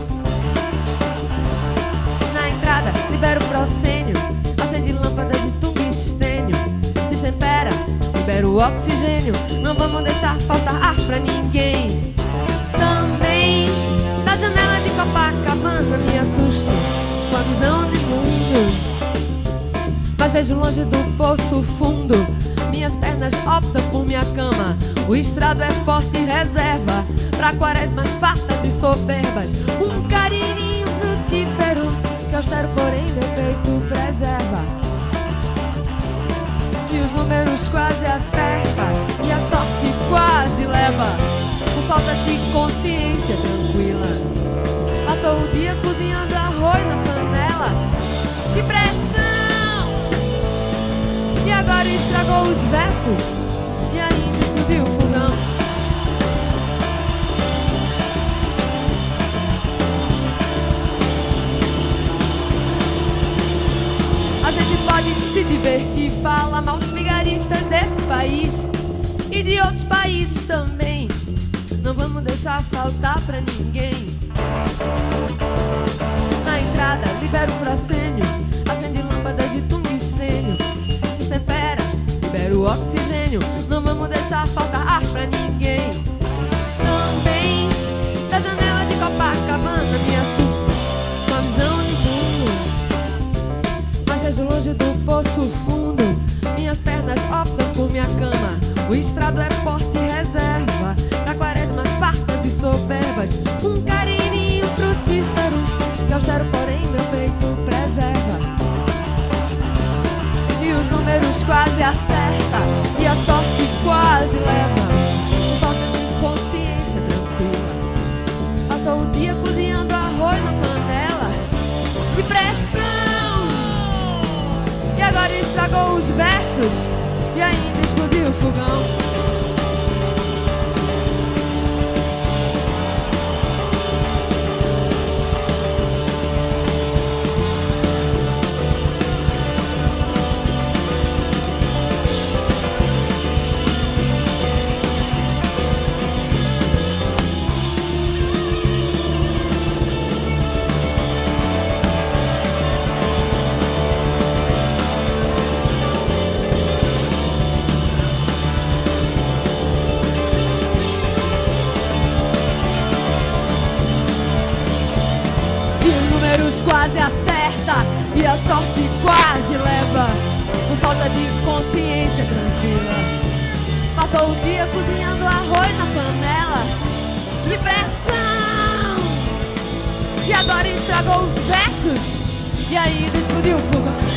S1: Na entrada, libera o proscênio, acende lâmpadas de tungstênio. Destempera, libera o oxigênio, não vamos deixar faltar ar pra ninguém. Também, da janela de Copacabana me assusto com a visão de mundo. Mas vejo longe do poço fundo, minhas pernas optam por minha cama. O estrado é forte e reserva pra quaresmas fartas e soberbas. Um carininho frutífero que austero, porém, meu peito preserva. E os números quase acerta e a sorte quase leva. Por falta de consciência tranquila, passou o dia cozinhando arroz na panela. Que pressão! E agora estragou os versos e ainda explodiu o fogão. A gente pode se divertir, falar mal dos vigaristas desse país e de outros países também. Não vamos deixar faltar pra ninguém. Na entrada, libera o proscênio, acende lâmpadas de tungstênio. Destempera, libera o oxigênio, não vamos deixar faltar ar pra ninguém. Também, da janela de Copacabana me assusto com a visão de mundo. Mas vejo longe do poço fundo, minhas pernas optam por minha cama. O estrado é forte e reserva pra quaresmas fartas e soberbas. Um carininho frutífero que austero, porém, meu peito preserva. E os números quase acerta e a sorte quase leva. Por falta de consciência tranquila, passou o dia cozinhando arroz na panela. Que pressão! E agora estragou os versos e ainda explodiu o fogão. a sorte quase leva, por falta de consciência tranquila. Passou o dia cozinhando arroz na panela de pressão, e agora estragou os versos e ainda explodiu o fogo.